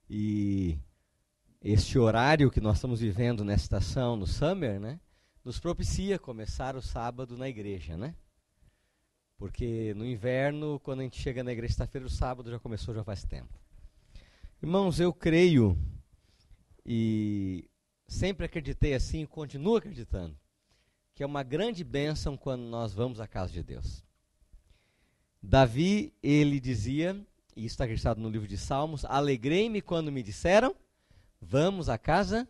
E este horário que nós estamos vivendo nessa estação, no Summer, né, nos propicia começar o sábado na igreja, né? Porque no inverno, quando a gente chega na igreja sexta-feira, o sábado já começou, já faz tempo. Irmãos, eu creio e sempre acreditei assim e continuo acreditando que é uma grande bênção quando nós vamos à casa de Deus. Davi, ele dizia, e isso está registrado no livro de Salmos, alegrei-me quando me disseram, vamos à casa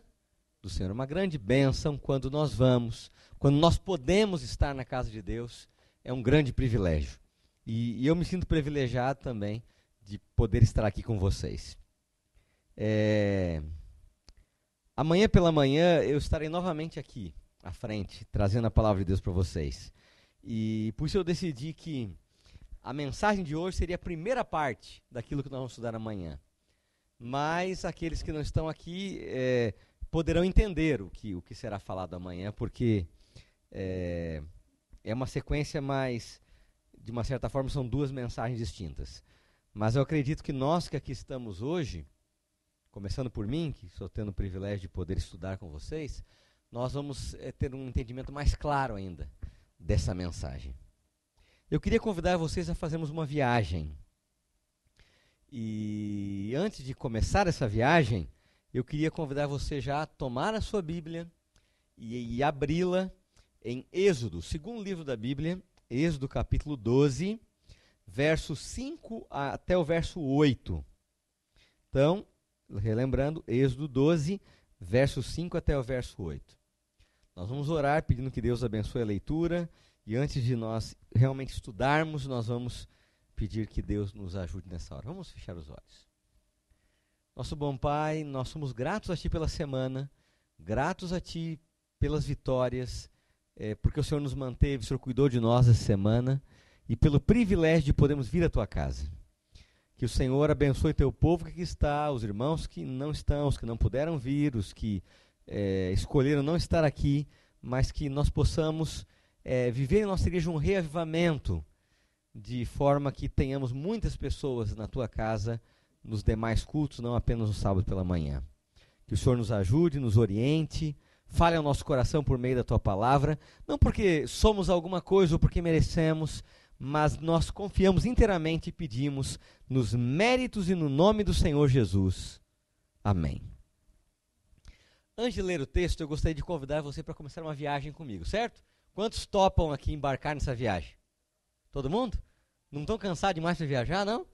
do Senhor. Uma grande bênção quando nós vamos, quando nós podemos estar na casa de Deus, é um grande privilégio. E eu me sinto privilegiado também de poder estar aqui com vocês. Amanhã pela manhã eu estarei novamente aqui, à frente, trazendo a palavra de Deus para vocês. E por isso eu decidi que a mensagem de hoje seria a primeira parte daquilo que nós vamos estudar amanhã. Mas aqueles que não estão aqui poderão entender o que será falado amanhã, porque é uma sequência, mas de uma certa forma são duas mensagens distintas. Mas eu acredito que nós que aqui estamos hoje, começando por mim, que estou tendo o privilégio de poder estudar com vocês, nós vamos ter um entendimento mais claro ainda dessa mensagem. Eu queria convidar vocês a fazermos uma viagem. E antes de começar essa viagem, eu queria convidar você já a tomar a sua Bíblia e abri-la em Êxodo, segundo livro da Bíblia, Êxodo capítulo 12, verso 5 até o verso 8. Então, relembrando, Êxodo 12, verso 5 até o verso 8. Nós vamos orar pedindo que Deus abençoe a leitura e antes de nós realmente estudarmos, nós vamos pedir que Deus nos ajude nessa hora. Vamos fechar os olhos. Nosso bom Pai, nós somos gratos a Ti pela semana, gratos a Ti pelas vitórias, porque o Senhor nos manteve, o Senhor cuidou de nós essa semana e pelo privilégio de podermos vir à Tua casa. Que o Senhor abençoe Teu povo que aqui está, os irmãos que não estão, os que não puderam vir, os que escolheram não estar aqui, mas que nós possamos viver em nossa igreja um reavivamento, de forma que tenhamos muitas pessoas na Tua casa, nos demais cultos, não apenas no sábado pela manhã. Que o Senhor nos ajude, nos oriente, fale ao nosso coração por meio da Tua palavra, não porque somos alguma coisa ou porque merecemos, mas nós confiamos inteiramente e pedimos nos méritos e no nome do Senhor Jesus. Amém. Antes de ler o texto, eu gostaria de convidar você para começar uma viagem comigo, certo? Quantos topam aqui embarcar nessa viagem? Todo mundo? Não estão cansados demais para viajar, não?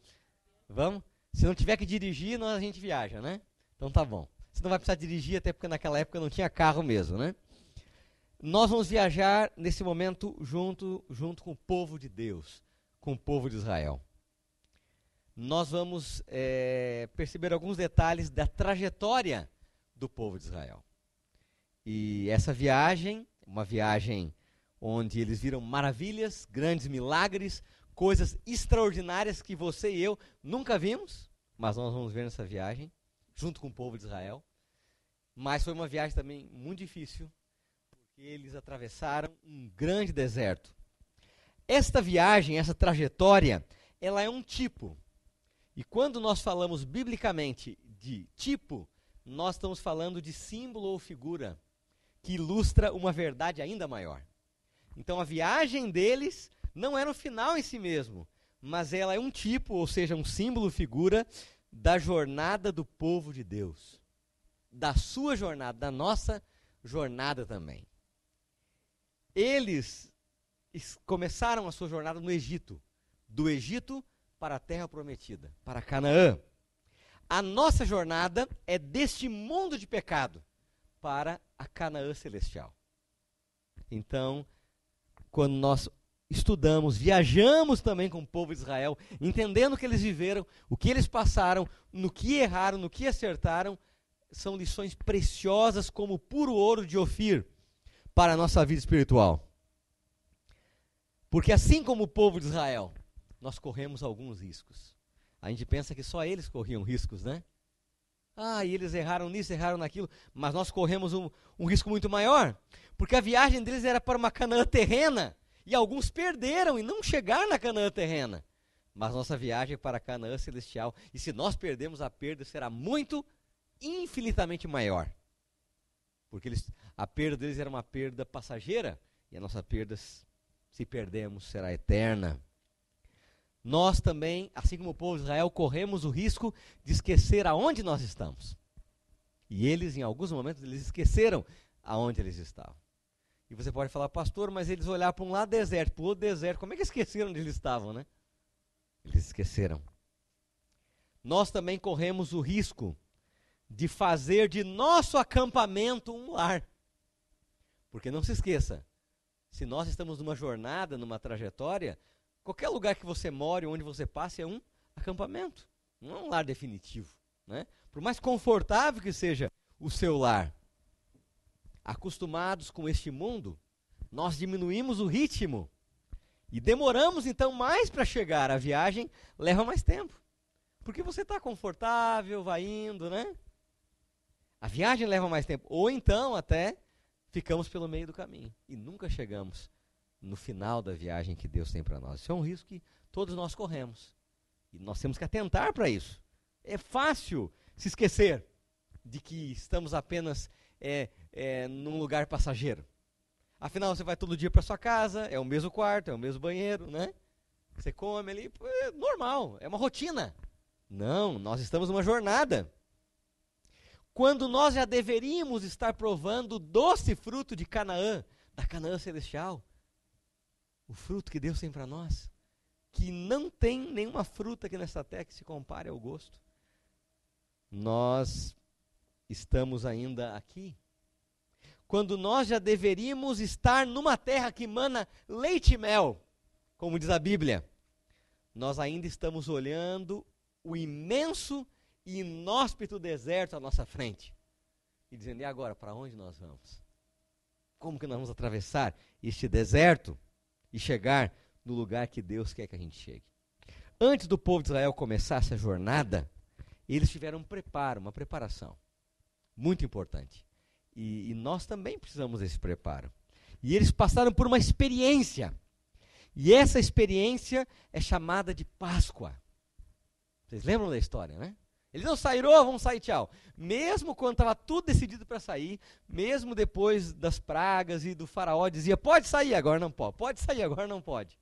Vamos? Se não tiver que dirigir, a gente viaja, né? Então tá bom. Você não vai precisar dirigir, até porque naquela época não tinha carro mesmo, né? Nós vamos viajar nesse momento junto com o povo de Deus, com o povo de Israel. Nós vamos perceber alguns detalhes da trajetória do povo de Israel. E essa viagem, uma viagem onde eles viram maravilhas, grandes milagres, coisas extraordinárias que você e eu nunca vimos, mas nós vamos ver nessa viagem, junto com o povo de Israel. Mas foi uma viagem também muito difícil, porque eles atravessaram um grande deserto. Esta viagem, essa trajetória, ela é um tipo. E quando nós falamos biblicamente de tipo, nós estamos falando de símbolo ou figura que ilustra uma verdade ainda maior. Então a viagem deles não era um final em si mesmo, mas ela é um tipo, ou seja, um símbolo, figura da jornada do povo de Deus. Da sua jornada, da nossa jornada também. Eles começaram a sua jornada no Egito, do Egito para a terra prometida, para Canaã. A nossa jornada é deste mundo de pecado para a Canaã celestial. Então, quando nós estudamos, viajamos também com o povo de Israel, entendendo o que eles viveram, o que eles passaram, no que erraram, no que acertaram, são lições preciosas como o puro ouro de Ofir para a nossa vida espiritual. Porque assim como o povo de Israel, nós corremos alguns riscos. A gente pensa que só eles corriam riscos, né? E eles erraram nisso, erraram naquilo, mas nós corremos um risco muito maior, porque a viagem deles era para uma Canaã terrena, e alguns perderam e não chegaram na Canaã terrena. mas nossa viagem para Canaã celestial, e se nós perdermos, a perda será muito, infinitamente maior. Porque a perda deles era uma perda passageira, e a nossa perda, se perdermos, será eterna. Nós também, assim como o povo de Israel, corremos o risco de esquecer aonde nós estamos. E eles, em alguns momentos, eles esqueceram aonde eles estavam. E você pode falar, pastor, mas eles olharam para um lado deserto, para o outro deserto. Como é que esqueceram onde eles estavam, né? Eles esqueceram. Nós também corremos o risco de fazer de nosso acampamento um lar. Porque não se esqueça, se nós estamos numa jornada, numa trajetória, qualquer lugar que você more, onde você passe, é um acampamento. Não é um lar definitivo, né? Por mais confortável que seja o seu lar, acostumados com este mundo, nós diminuímos o ritmo e demoramos então mais para chegar. A viagem leva mais tempo, porque você está confortável, vai indo, né? A viagem leva mais tempo, ou então até ficamos pelo meio do caminho e nunca chegamos no final da viagem que Deus tem para nós. Isso é um risco que todos nós corremos e nós temos que atentar para isso. É fácil se esquecer de que estamos apenas num lugar passageiro. Afinal, você vai todo dia para sua casa, é o mesmo quarto, é o mesmo banheiro, né? Você come ali, é normal, é uma rotina. Não, nós estamos numa jornada. Quando nós já deveríamos estar provando o doce fruto de Canaã, da Canaã celestial, o fruto que Deus tem para nós, que não tem nenhuma fruta aqui nessa terra que se compare ao gosto. Nós estamos ainda aqui, quando nós já deveríamos estar numa terra que mana leite e mel, como diz a Bíblia. Nós ainda estamos olhando o imenso e inóspito deserto à nossa frente e dizendo, e agora, para onde nós vamos? Como que nós vamos atravessar este deserto e chegar no lugar que Deus quer que a gente chegue? Antes do povo de Israel começar essa jornada, eles tiveram um preparo, uma preparação muito importante. E nós também precisamos desse preparo. E eles passaram por uma experiência. E essa experiência é chamada de Páscoa. Vocês lembram da história, né? Eles não saíram, vamos sair, tchau. Mesmo quando estava tudo decidido para sair, mesmo depois das pragas e do faraó dizia, pode sair, agora não pode sair, agora não pode.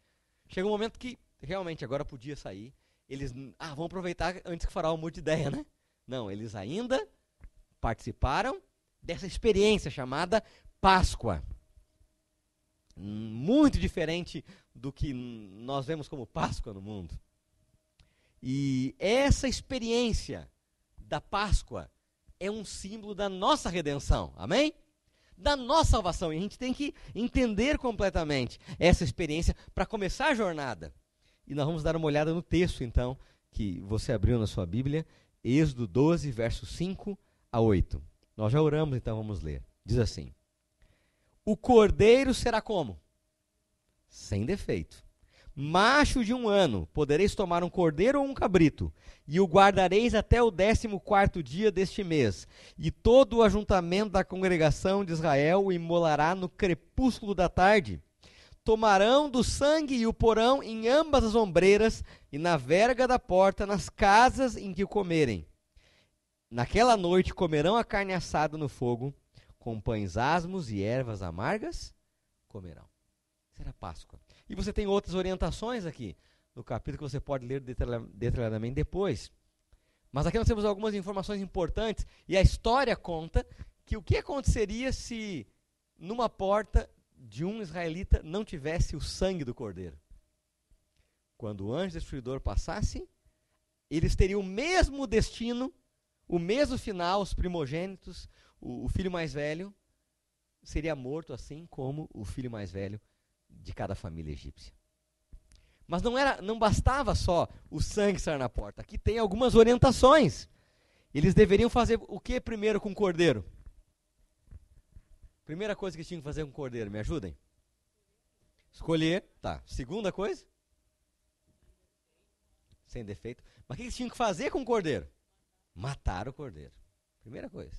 Chegou um momento que realmente agora podia sair. Eles, vão aproveitar antes que o faraó mude de ideia, né? Não, eles ainda participaram dessa experiência chamada Páscoa. Muito diferente do que nós vemos como Páscoa no mundo. E essa experiência da Páscoa é um símbolo da nossa redenção, amém? Da nossa salvação. E a gente tem que entender completamente essa experiência para começar a jornada. E nós vamos dar uma olhada no texto, então, que você abriu na sua Bíblia, Êxodo 12, versos 5 a 8. Nós já oramos, então vamos ler. Diz assim: o cordeiro será como? Sem defeito. Macho de 1 ano, podereis tomar um cordeiro ou um cabrito, e o guardareis até o 14º dia deste mês, e todo o ajuntamento da congregação de Israel o imolará no crepúsculo da tarde. Tomarão do sangue e o porão em ambas as ombreiras e na verga da porta, nas casas em que o comerem. Naquela noite comerão a carne assada no fogo, com pães asmos e ervas amargas comerão. Será Páscoa. E você tem outras orientações aqui, no capítulo que você pode ler detalhadamente depois. Mas aqui nós temos algumas informações importantes, e a história conta que o que aconteceria se numa porta de um israelita não tivesse o sangue do cordeiro. Quando o anjo destruidor passasse, eles teriam o mesmo destino, o mesmo final, os primogênitos, o filho mais velho seria morto assim como o filho mais velho de cada família egípcia. Mas não bastava só o sangue estar na porta. Aqui tem algumas orientações. Eles deveriam fazer o que primeiro com o cordeiro? Primeira coisa que tinham que fazer com o cordeiro, me ajudem? Escolher, tá. Segunda coisa? Sem defeito. Mas o que eles tinham que fazer com o cordeiro? Matar o cordeiro. Primeira coisa.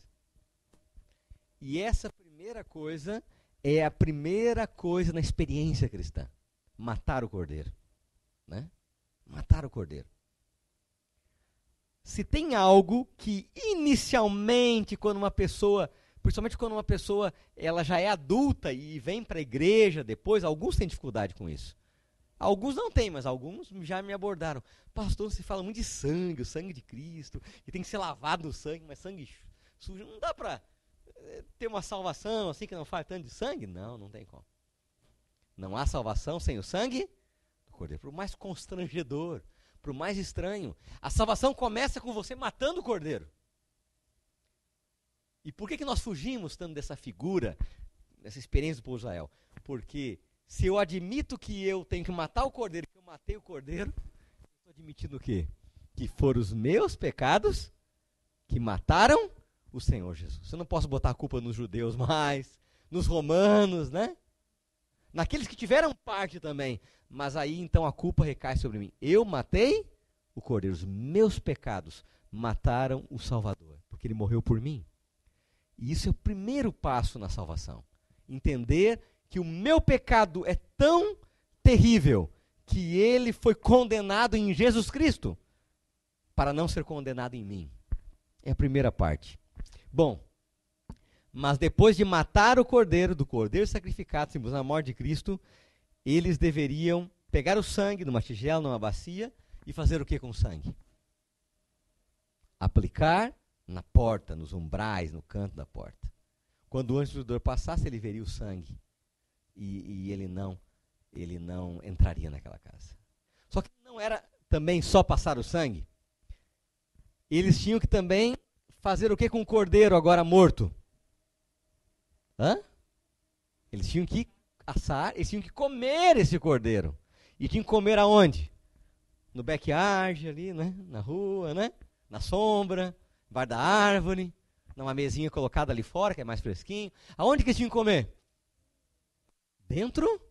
E essa primeira coisa é a primeira coisa na experiência cristã. Matar o cordeiro. Né? Mataram o cordeiro. Se tem algo que inicialmente, quando uma pessoa, principalmente quando uma pessoa ela já é adulta e vem para a igreja depois, alguns têm dificuldade com isso. Alguns não têm, mas alguns já me abordaram. Pastor, você fala muito de sangue, o sangue de Cristo, e tem que ser lavado no sangue, mas sangue sujo, não dá para ter uma salvação assim que não faz tanto de sangue? Não, não tem como. Não há salvação sem o sangue do cordeiro. Por mais constrangedor, por mais estranho, a salvação começa com você matando o cordeiro. E por que nós fugimos tanto dessa figura, dessa experiência do povo de Israel? Porque se eu admito que eu tenho que matar o cordeiro, que eu matei o cordeiro, eu estou admitindo o quê? Que foram os meus pecados que mataram o Senhor Jesus. Eu não posso botar a culpa nos judeus mais, nos romanos, né? Naqueles que tiveram parte também. Mas aí então a culpa recai sobre mim. Eu matei o cordeiro. Os meus pecados mataram o Salvador, porque ele morreu por mim. E isso é o primeiro passo na salvação. Entender que o meu pecado é tão terrível que ele foi condenado em Jesus Cristo para não ser condenado em mim. É a primeira parte. Bom, mas depois de matar o cordeiro, do cordeiro sacrificado, simbolizando a morte de Cristo, eles deveriam pegar o sangue numa tigela, numa bacia, e fazer o que com o sangue? Aplicar na porta, nos umbrais, no canto da porta. Quando o anjo do destruidor passasse, ele veria o sangue. E ele não entraria naquela casa. Só que não era também só passar o sangue. Eles tinham que também fazer o que com o cordeiro agora morto? Eles tinham que assar, eles tinham que comer esse cordeiro. E tinham que comer aonde? No backyard ali, né? Na rua, né? Na sombra, embaixo da árvore, numa mesinha colocada ali fora, que é mais fresquinho. Aonde que eles tinham que comer? Dentro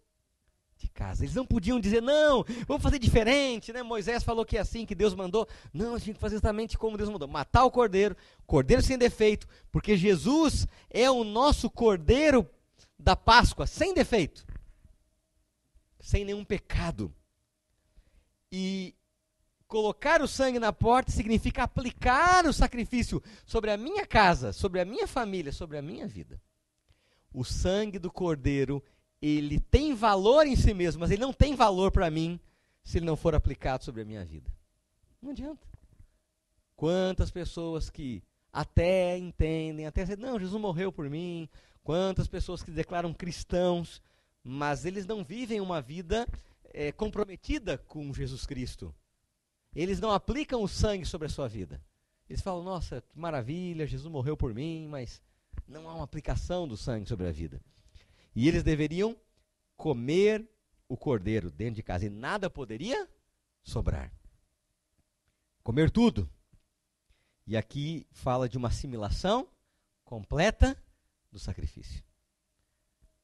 de casa. Eles não podiam dizer, não, vamos fazer diferente, né? Moisés falou que é assim que Deus mandou. Não, eles tinham que fazer exatamente como Deus mandou. Matar o cordeiro sem defeito, porque Jesus é o nosso cordeiro da Páscoa, sem defeito, sem nenhum pecado. E colocar o sangue na porta significa aplicar o sacrifício sobre a minha casa, sobre a minha família, sobre a minha vida. O sangue do cordeiro, ele tem valor em si mesmo, mas ele não tem valor para mim se ele não for aplicado sobre a minha vida. Não adianta. Quantas pessoas que até entendem, até dizem, não, Jesus morreu por mim. Quantas pessoas que declaram cristãos, mas eles não vivem uma vida comprometida com Jesus Cristo. Eles não aplicam o sangue sobre a sua vida. Eles falam, nossa, que maravilha, Jesus morreu por mim, mas não há uma aplicação do sangue sobre a vida. E eles deveriam comer o cordeiro dentro de casa, e nada poderia sobrar. Comer tudo. E aqui fala de uma assimilação completa do sacrifício.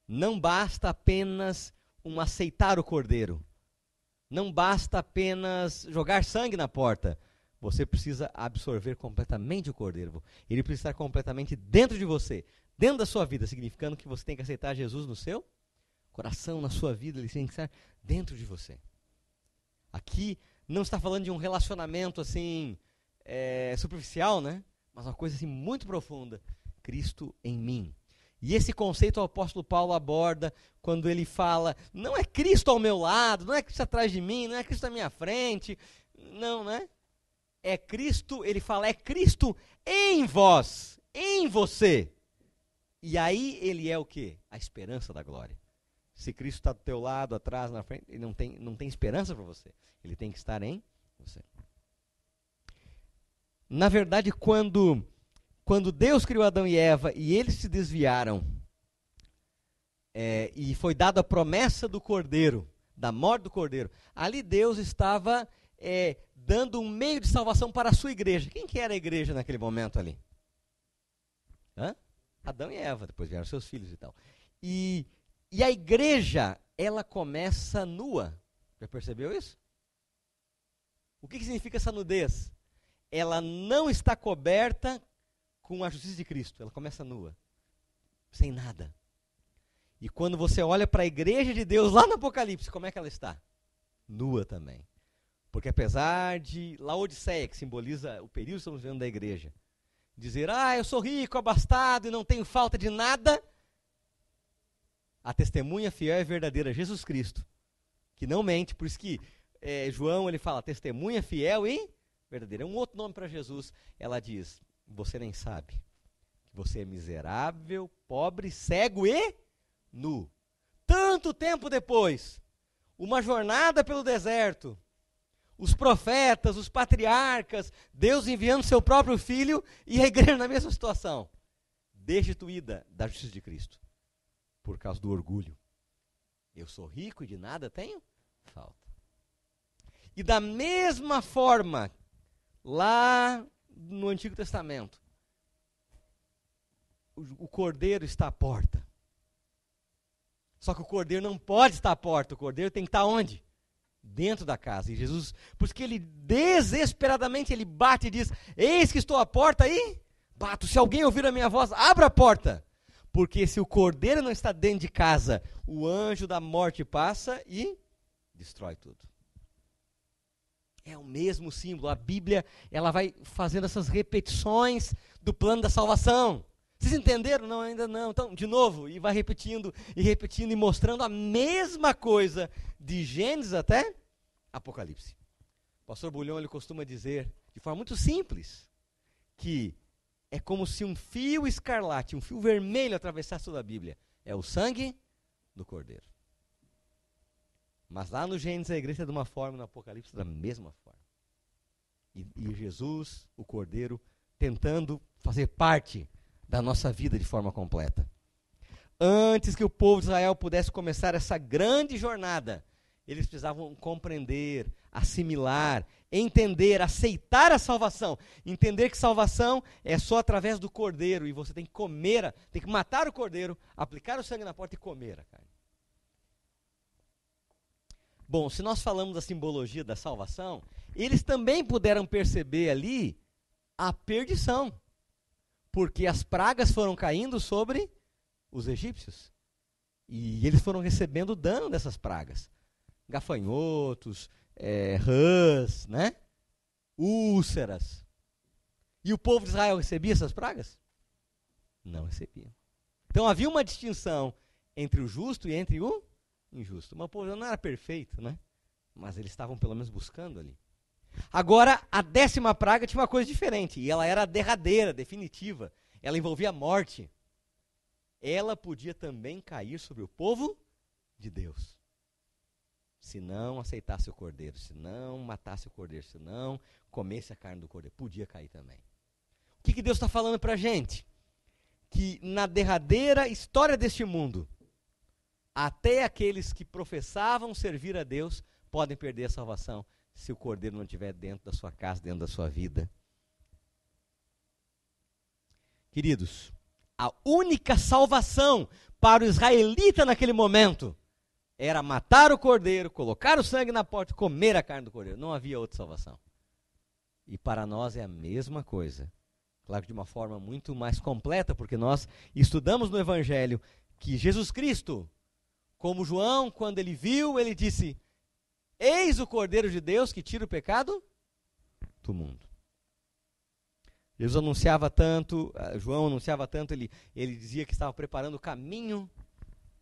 Não basta apenas aceitar o cordeiro. Não basta apenas jogar sangue na porta. Você precisa absorver completamente o cordeiro. Ele precisa estar completamente dentro de você, dentro da sua vida, significando que você tem que aceitar Jesus no seu coração, na sua vida. Ele tem que estar dentro de você. Aqui não está falando de um relacionamento assim superficial, né? Mas uma coisa assim muito profunda. Cristo em mim. E esse conceito o apóstolo Paulo aborda quando ele fala, não é Cristo ao meu lado, não é Cristo atrás de mim, não é Cristo à minha frente, não, né? É Cristo, ele fala, é Cristo em vós, em você. E aí ele é o quê? A esperança da glória. Se Cristo está do teu lado, atrás, na frente, ele não tem esperança para você. Ele tem que estar em você. Na verdade, quando Deus criou Adão e Eva e eles se desviaram, e foi dada a promessa do cordeiro, da morte do cordeiro, ali Deus estava dando um meio de salvação para a sua igreja. Quem que era a igreja naquele momento ali? Adão e Eva, depois vieram seus filhos e tal. E a igreja, ela começa nua. Já percebeu isso? O que significa essa nudez? Ela não está coberta com a justiça de Cristo, ela começa nua, sem nada. E quando você olha para a igreja de Deus lá no Apocalipse, como é que ela está? Nua também. Porque apesar de Laodiceia, que simboliza o período que estamos vivendo da igreja, dizer, eu sou rico, abastado e não tenho falta de nada, a testemunha fiel e verdadeira, Jesus Cristo, que não mente, por isso que João ele fala testemunha fiel e verdadeira. É um outro nome para Jesus. Ela diz, você nem sabe que você é miserável, pobre, cego e nu. Tanto tempo depois, uma jornada pelo deserto, os profetas, os patriarcas, Deus enviando seu próprio filho e a igreja na mesma situação, destituída da justiça de Cristo, por causa do orgulho. Eu sou rico e de nada tenho falta. E da mesma forma, lá no Antigo Testamento, o cordeiro está à porta. Só que o cordeiro não pode estar à porta, o cordeiro tem que estar onde? Dentro da casa. E Jesus, por isso que ele desesperadamente ele bate e diz, eis que estou à porta e bato. Se alguém ouvir a minha voz, abra a porta. Porque se o cordeiro não está dentro de casa, o anjo da morte passa e destrói tudo. É o mesmo símbolo. A Bíblia ela vai fazendo essas repetições do plano da salvação. Vocês entenderam? Não, ainda não. Então, de novo, e vai repetindo e mostrando a mesma coisa de Gênesis até Apocalipse. O pastor Bulhão ele costuma dizer, de forma muito simples, que é como se um fio escarlate, um fio vermelho atravessasse toda a Bíblia. É o sangue do Cordeiro. Mas lá no Gênesis a igreja é de uma forma, no Apocalipse da mesma forma. E Jesus, o Cordeiro, tentando fazer parte da nossa vida de forma completa. Antes que o povo de Israel pudesse começar essa grande jornada, eles precisavam compreender, assimilar, entender, aceitar a salvação. Entender que salvação é só através do Cordeiro. E você tem que comer, tem que matar o Cordeiro, aplicar o sangue na porta e comer a carne. Bom, se nós falamos da simbologia da salvação, eles também puderam perceber ali a perdição. Porque as pragas foram caindo sobre os egípcios. E eles foram recebendo o dano dessas pragas. Gafanhotos, rãs, né? Úlceras. E o povo de Israel recebia essas pragas? Não recebia. Então havia uma distinção entre o justo e entre o injusto. Mas o povo não era perfeito, né? Mas eles estavam pelo menos buscando ali. Agora, a 10ª praga tinha uma coisa diferente, e ela era a derradeira, definitiva. Ela envolvia a morte. Ela podia também cair sobre o povo de Deus. Se não aceitasse o cordeiro, se não matasse o cordeiro, se não comesse a carne do cordeiro, podia cair também. O que Deus está falando para a gente? Que na derradeira história deste mundo, até aqueles que professavam servir a Deus podem perder a salvação, se o cordeiro não estiver dentro da sua casa, dentro da sua vida. Queridos, a única salvação para o israelita naquele momento era matar o cordeiro, colocar o sangue na porta e comer a carne do cordeiro. Não havia outra salvação. E para nós é a mesma coisa. Claro que de uma forma muito mais completa, porque nós estudamos no Evangelho que Jesus Cristo, como João, quando ele viu, ele disse: eis o Cordeiro de Deus que tira o pecado do mundo. Jesus anunciava tanto, João anunciava tanto, ele dizia que estava preparando o caminho,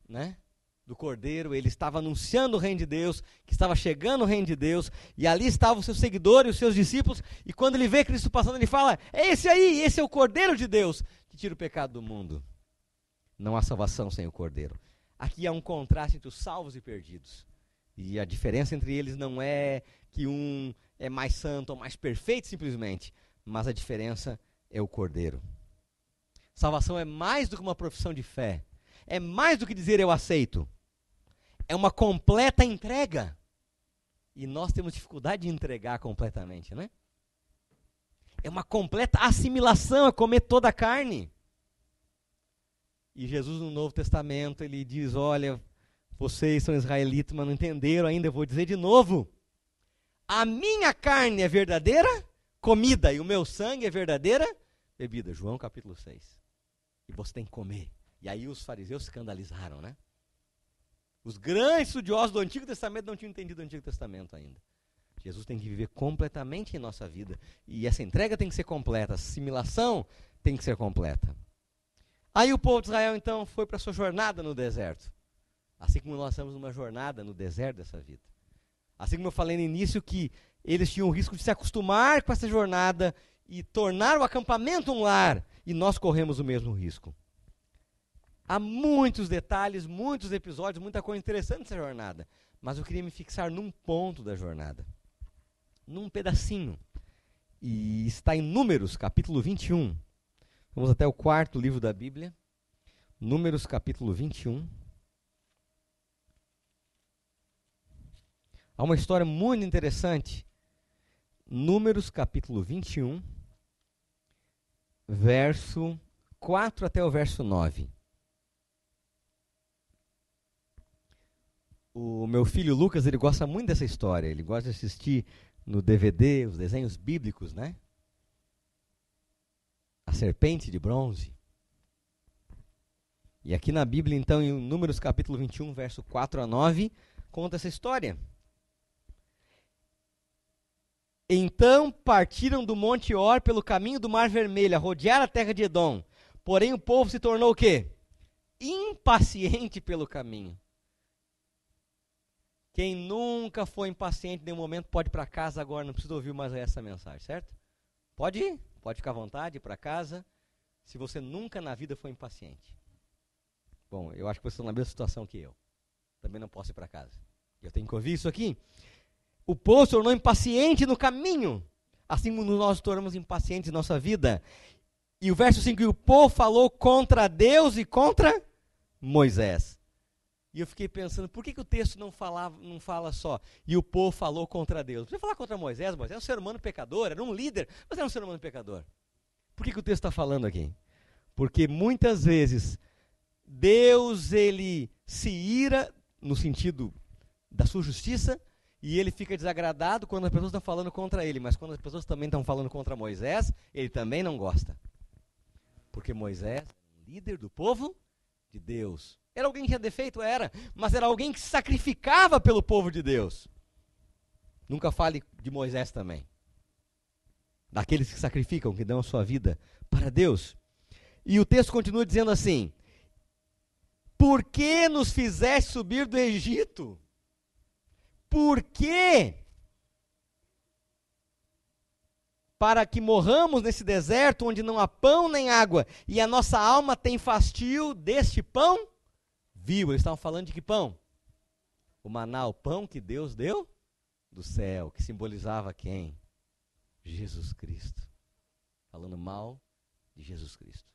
né, do Cordeiro, ele estava anunciando o reino de Deus, que estava chegando o reino de Deus, e ali estavam os seus seguidores, os seus discípulos, e quando ele vê Cristo passando, ele fala: é esse aí, esse é o Cordeiro de Deus que tira o pecado do mundo. Não há salvação sem o Cordeiro. Aqui há um contraste entre os salvos e perdidos. E a diferença entre eles não é que um é mais santo ou mais perfeito simplesmente, mas a diferença é o Cordeiro. Salvação é mais do que uma profissão de fé. É mais do que dizer eu aceito. É uma completa entrega. E nós temos dificuldade de entregar completamente, né? É uma completa assimilação, é comer toda a carne. E Jesus no Novo Testamento, ele diz: olha, vocês são israelitas, mas não entenderam ainda, eu vou dizer de novo. A minha carne é verdadeira comida e o meu sangue é verdadeira bebida. João capítulo 6. E você tem que comer. E aí os fariseus se escandalizaram, né? Os grandes estudiosos do Antigo Testamento não tinham entendido o Antigo Testamento ainda. Jesus tem que viver completamente em nossa vida. E essa entrega tem que ser completa, a assimilação tem que ser completa. Aí o povo de Israel, então, foi para a sua jornada no deserto. Assim como nós estamos numa jornada no deserto dessa vida. Assim como eu falei no início que eles tinham o risco de se acostumar com essa jornada e tornar o acampamento um lar. E nós corremos o mesmo risco. Há muitos detalhes, muitos episódios, muita coisa interessante nessa jornada. Mas eu queria me fixar num ponto da jornada. Num pedacinho. E está em Números, capítulo 21. Vamos até o quarto livro da Bíblia. Números, capítulo 21. Há uma história muito interessante. Números, capítulo 21, verso 4 até o verso 9. O meu filho Lucas, ele gosta muito dessa história. Ele gosta de assistir no DVD os desenhos bíblicos, né? A serpente de bronze. E aqui na Bíblia, então, em Números capítulo 21, verso 4 a 9, conta essa história. Então partiram do Monte Or pelo caminho do Mar Vermelho, a rodear a terra de Edom. Porém o povo se tornou o quê? Impaciente pelo caminho. Quem nunca foi impaciente em nenhum momento pode ir para casa agora, não precisa ouvir mais essa mensagem, certo? Pode ir, pode ficar à vontade, ir para casa, se você nunca na vida foi impaciente. Bom, eu acho que vocês estão na mesma situação que eu. Também não posso ir para casa. Eu tenho que ouvir isso aqui. O povo se tornou impaciente no caminho, assim como nós nos tornamos impacientes em nossa vida. E o verso 5, e o povo falou contra Deus e contra Moisés. E eu fiquei pensando, por que o texto não fala só, e o povo falou contra Deus? Podia falar contra Moisés, Moisés era um ser humano pecador, era um líder, mas era um ser humano pecador. Por que o texto está falando aqui? Porque muitas vezes Deus, ele se ira no sentido da sua justiça, e ele fica desagradado quando as pessoas estão falando contra ele, mas quando as pessoas também estão falando contra Moisés, ele também não gosta. Porque Moisés é o líder do povo de Deus. Era alguém que tinha defeito? Era, mas era alguém que se sacrificava pelo povo de Deus. Nunca fale de Moisés também. Daqueles que sacrificam, que dão a sua vida para Deus. E o texto continua dizendo assim, por que nos fizeste subir do Egito? Por quê? Para que morramos nesse deserto onde não há pão nem água, e a nossa alma tem fastio deste pão vivo. Eles estavam falando de que pão? O maná, o pão que Deus deu do céu, que simbolizava quem? Jesus Cristo. Falando mal de Jesus Cristo.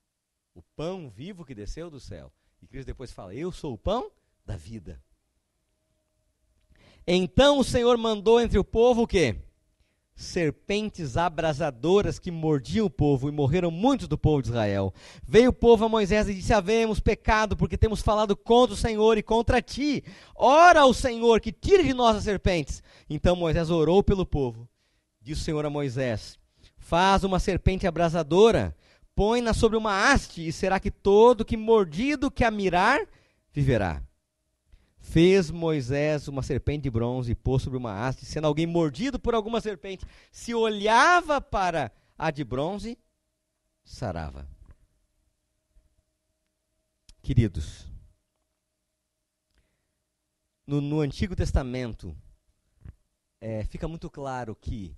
O pão vivo que desceu do céu. E Cristo depois fala, eu sou o pão da vida. Então o Senhor mandou entre o povo o quê? Serpentes abrasadoras que mordiam o povo, e morreram muitos do povo de Israel. Veio o povo a Moisés e disse, havemos pecado, porque temos falado contra o Senhor e contra ti. Ora ao Senhor, que tire de nós as serpentes. Então Moisés orou pelo povo. Disse o Senhor a Moisés, faz uma serpente abrasadora, põe-na sobre uma haste, e será que todo que mordido que a mirar, viverá. Fez Moisés uma serpente de bronze e pôs sobre uma haste, sendo alguém mordido por alguma serpente, se olhava para a de bronze, sarava. Queridos, no Antigo Testamento, fica muito claro que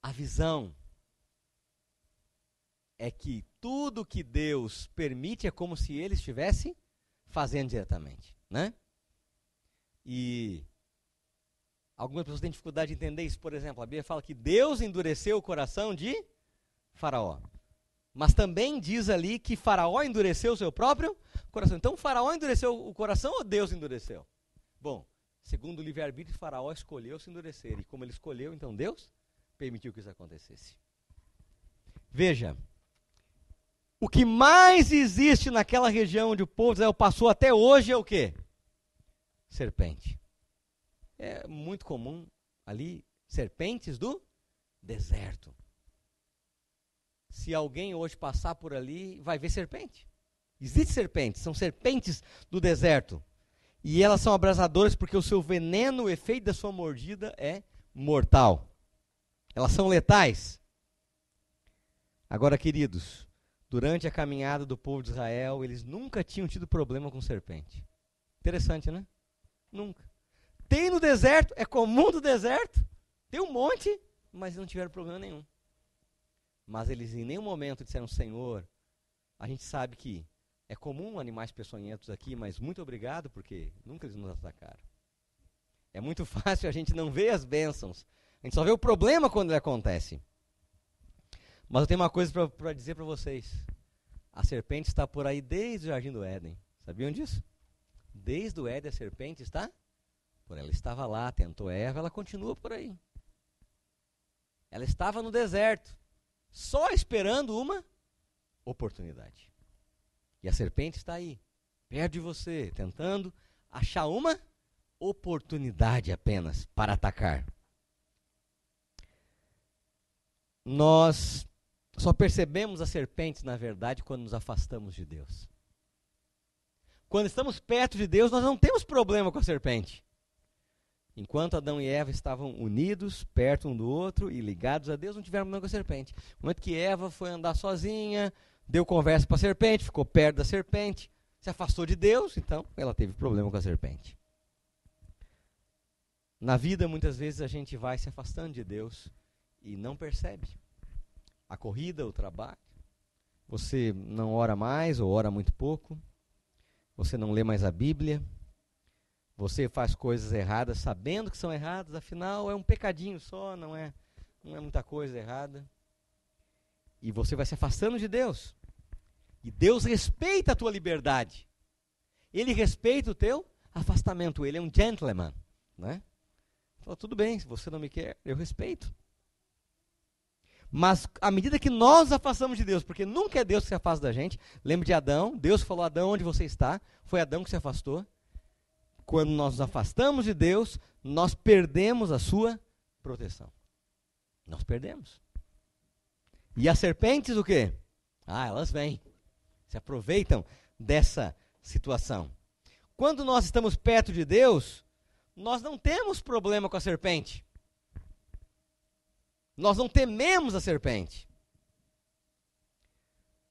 a visão é que tudo que Deus permite é como se Ele estivesse fazendo diretamente, né? E algumas pessoas têm dificuldade de entender isso. Por exemplo, a Bíblia fala que Deus endureceu o coração de Faraó. Mas também diz ali que Faraó endureceu o seu próprio coração. Então, Faraó endureceu o coração ou Deus endureceu? Bom, segundo o livre-arbítrio, Faraó escolheu se endurecer. E como ele escolheu, então Deus permitiu que isso acontecesse. Veja, o que mais existe naquela região onde o povo de Israel passou até hoje é o quê? Serpente. É muito comum ali, serpentes do deserto. Se alguém hoje passar por ali, vai ver serpente. Existem serpentes, são serpentes do deserto. E elas são abrasadoras porque o seu veneno, o efeito da sua mordida é mortal. Elas são letais. Agora, queridos, durante a caminhada do povo de Israel, eles nunca tinham tido problema com serpente. Interessante, né? Nunca. Tem no deserto, é comum do deserto, tem um monte, mas não tiveram problema nenhum. Mas eles em nenhum momento disseram, Senhor, a gente sabe que é comum animais peçonhentos aqui, mas muito obrigado, porque nunca eles nos atacaram. É muito fácil a gente não ver as bênçãos, a gente só vê o problema quando ele acontece. Mas eu tenho uma coisa para dizer para vocês. A serpente está por aí desde o Jardim do Éden. Sabiam disso? Desde o Éden a serpente está por aí. Ela estava lá, tentou Eva, ela continua por aí. Ela estava no deserto, só esperando uma oportunidade. E a serpente está aí, perto de você, tentando achar uma oportunidade apenas para atacar. Nós só percebemos as serpentes, na verdade, quando nos afastamos de Deus. Quando estamos perto de Deus, nós não temos problema com a serpente. Enquanto Adão e Eva estavam unidos, perto um do outro e ligados a Deus, não tiveram problema com a serpente. No momento que Eva foi andar sozinha, deu conversa para a serpente, ficou perto da serpente, se afastou de Deus, então ela teve problema com a serpente. Na vida, muitas vezes, a gente vai se afastando de Deus e não percebe. A corrida, o trabalho, você não ora mais ou ora muito pouco, você não lê mais a Bíblia, você faz coisas erradas sabendo que são erradas, afinal é um pecadinho só, não é muita coisa errada. E você vai se afastando de Deus. E Deus respeita a tua liberdade. Ele respeita o teu afastamento. Ele é um gentleman, né? Fala, tudo bem, se você não me quer, eu respeito. Mas à medida que nós nos afastamos de Deus, porque nunca é Deus que se afasta da gente. Lembre de Adão, Deus falou, Adão, onde você está? Foi Adão que se afastou. Quando nós nos afastamos de Deus, nós perdemos a sua proteção. Nós perdemos. E as serpentes o quê? Elas vêm. Se aproveitam dessa situação. Quando nós estamos perto de Deus, nós não temos problema com a serpente. Nós não tememos a serpente.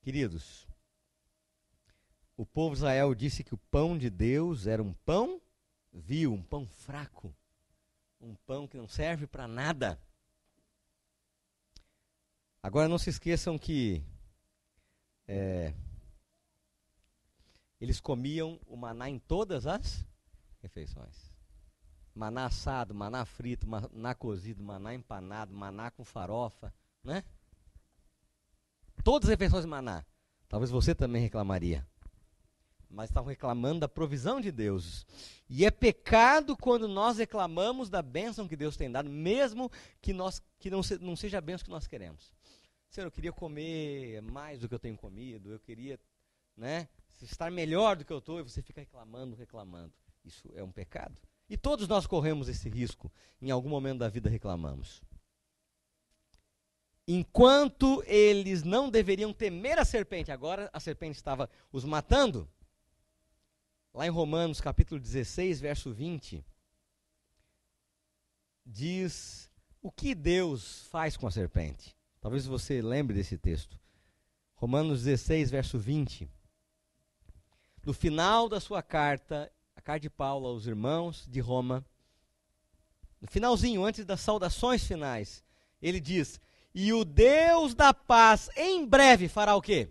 Queridos, o povo de Israel disse que o pão de Deus era um pão vil, um pão fraco, um pão que não serve para nada. Agora não se esqueçam que eles comiam o maná em todas as refeições. Maná assado, maná frito, maná cozido, maná empanado, maná com farofa, né? Todas as refeições de maná. Talvez você também reclamaria. Mas estavam reclamando da provisão de Deus. E é pecado quando nós reclamamos da bênção que Deus tem dado, mesmo que não seja a bênção que nós queremos. Senhor, eu queria comer mais do que eu tenho comido, eu queria, estar melhor do que eu estou, e você fica reclamando. Isso é um pecado. E todos nós corremos esse risco, em algum momento da vida reclamamos. Enquanto eles não deveriam temer a serpente, agora a serpente estava os matando. Lá em Romanos capítulo 16, verso 20, diz o que Deus faz com a serpente. Talvez você lembre desse texto. Romanos 16, verso 20. No final da sua carta, a carta de Paulo aos irmãos de Roma, no finalzinho, antes das saudações finais, ele diz, e o Deus da paz em breve fará o quê?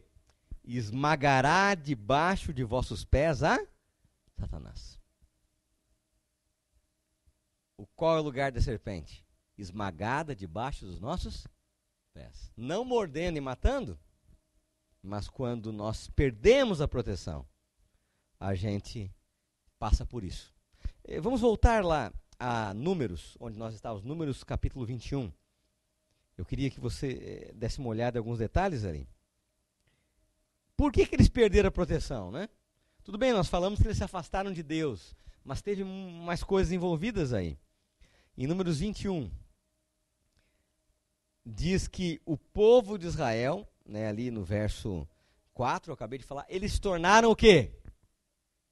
Esmagará debaixo de vossos pés a Satanás. Qual é o lugar da serpente? Esmagada debaixo dos nossos pés. Não mordendo e matando, mas quando nós perdemos a proteção, a gente passa por isso. Vamos voltar lá a Números, onde nós estávamos, Números capítulo 21. Eu queria que você desse uma olhada em alguns detalhes ali. Por que eles perderam a proteção, né? Tudo bem, nós falamos que eles se afastaram de Deus, mas teve mais coisas envolvidas aí. Em Números 21, diz que o povo de Israel, ali no verso 4, eu acabei de falar, eles se tornaram o quê?